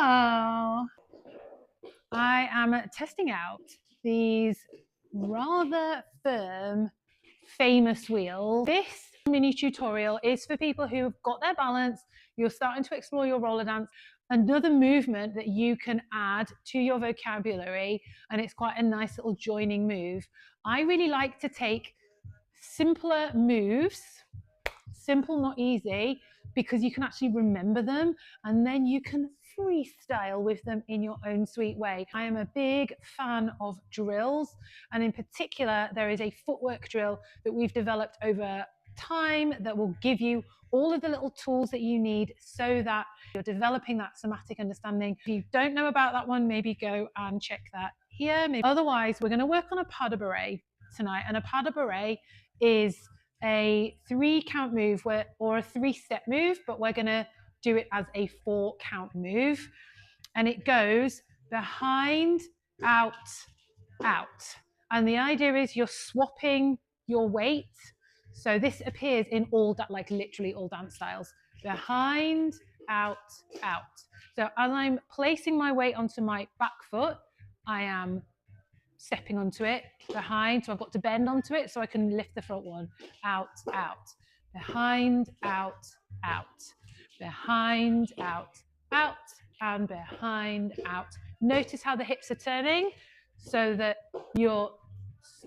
Wow. I am testing out these rather firm, famous wheels. This mini tutorial is for people who've got their balance, you're starting to explore your roller dance, another movement that you can add to your vocabulary, and it's quite a nice little joining move. I really like to take simpler moves, simple, not easy, because you can actually remember them and then you can freestyle with them in your own sweet way. I am a big fan of drills, and in particular, there is a footwork drill that we've developed over time that will give you all of the little tools that you need so that you're developing that somatic understanding. If you don't know about that one, maybe go and check that here. Otherwise, we're going to work on a pas de bourrée tonight, and a pas de bourrée is a 3-count move or a 3-step move, but we're going to do it as a 4-count move. And it goes behind, out, out. And the idea is you're swapping your weight. So this appears in all, like literally all dance styles. Behind, out, out. So as I'm placing my weight onto my back foot, I am stepping onto it, behind, so I've got to bend onto it so I can lift the front one, out, out, behind, out, out, behind, out, out, and behind, out. Notice how the hips are turning so that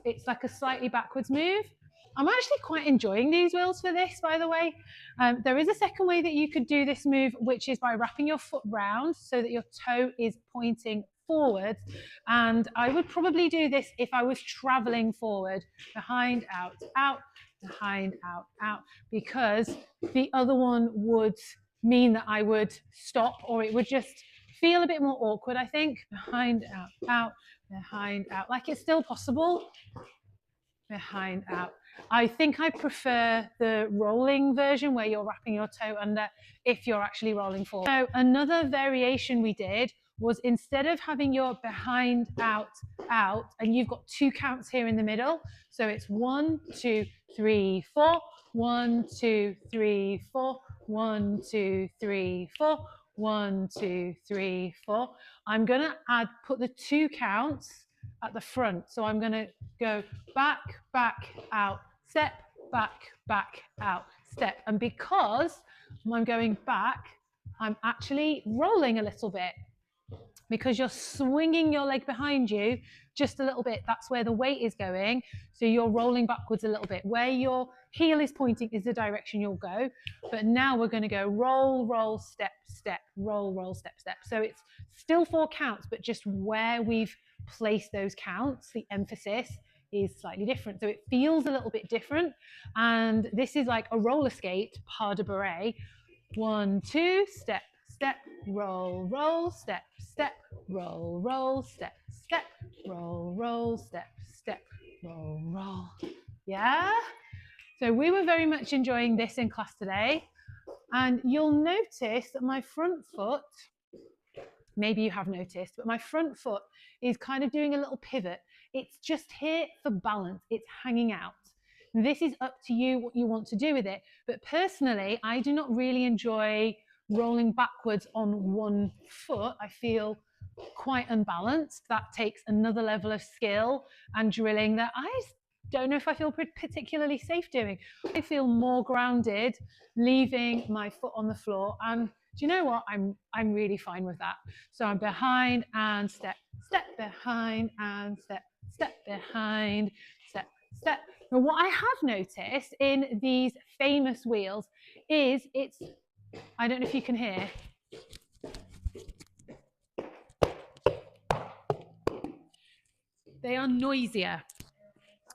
it's like a slightly backwards move. I'm actually quite enjoying these wheels for this, by the way. There is a second way that you could do this move, which is by wrapping your foot round so that your toe is pointing forward, and I would probably do this if I was traveling forward, behind, out, out, behind, out, out, because the other one would mean that I would stop, or it would just feel a bit more awkward, I think. Behind, out, out, behind, out, like it's still possible. Behind, out. I think I prefer the rolling version where you're wrapping your toe under if you're actually rolling forward. So another variation we did was, instead of having your behind, out, out, and you've got 2 counts here in the middle, so it's 1, 2, 3, 4, 1, 2, 3, 4, 1, 2, 3, 4, 1, 2, 3, 4. I'm going to put the 2 counts at the front. So I'm going to go back, back, out, step, back, out, step. And because I'm going back, I'm actually rolling a little bit, because you're swinging your leg behind you just a little bit. That's where the weight is going. So you're rolling backwards a little bit. Where your heel is pointing is the direction you'll go. But now we're going to go roll, roll, step, step, roll, roll, step, step. So it's still 4 counts, but just where we've placed those counts, the emphasis is slightly different. So it feels a little bit different. And this is like a roller skate, pas de bourrée. 1, 2, step, step, roll, roll, step, step, roll, roll, step, step, roll, roll, step, step, roll, roll. Yeah? So we were very much enjoying this in class today. And you'll notice that my front foot, maybe you have noticed, but my front foot is kind of doing a little pivot. It's just here for balance. It's hanging out. This is up to you what you want to do with it. But personally, I do not really enjoy rolling backwards on one foot. I feel quite unbalanced. That takes another level of skill and drilling that I don't know if I feel particularly safe doing. I feel more grounded leaving my foot on the floor, and do you know what? I'm really fine with that. So I'm behind and step, step, behind and step, step, behind, step, step. Now what I have noticed in these famous wheels is I don't know if you can hear. They are noisier.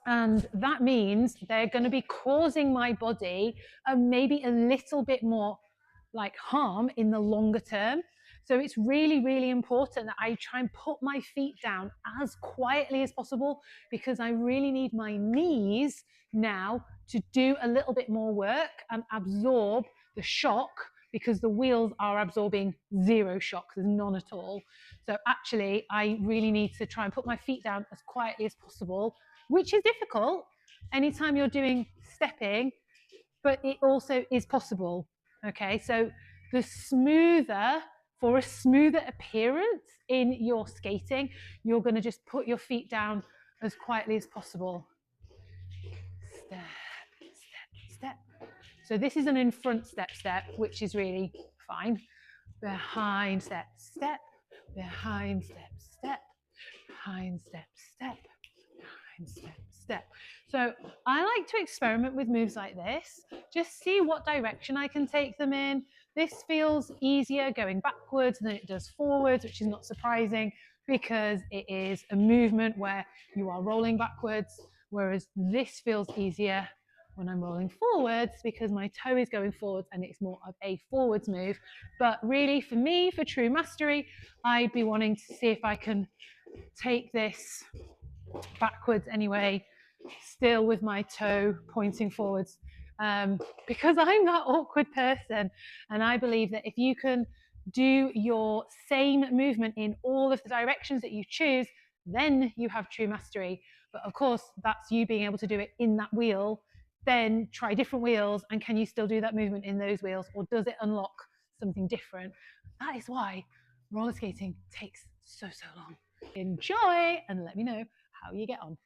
And that means they're going to be causing my body maybe a little bit more like harm in the longer term. So it's really, really important that I try and put my feet down as quietly as possible, because I really need my knees now to do a little bit more work and absorb the shock, because the wheels are absorbing 0 shock, there's none at all. So actually, I really need to try and put my feet down as quietly as possible, which is difficult anytime you're doing stepping, but it also is possible. Okay, so the smoother For a smoother appearance in your skating, you're going to just put your feet down as quietly as possible. Step, step, step. So this is an in front step, step, which is really fine. Behind step, step, behind step, step, behind step, step, behind step, step. So I like to experiment with moves like this, just see what direction I can take them in. This feels easier going backwards than it does forwards, which is not surprising because it is a movement where you are rolling backwards, whereas this feels easier when I'm rolling forwards because my toe is going forwards and it's more of a forwards move. But really for me, for true mastery, I'd be wanting to see if I can take this backwards anyway, still with my toe pointing forwards, because I'm that awkward person. And I believe that if you can do your same movement in all of the directions that you choose, then you have true mastery. But of course, that's you being able to do it in that wheel. Then try different wheels, and can you still do that movement in those wheels, or does it unlock something different? That is why roller skating takes so long. Enjoy and let me know how you get on.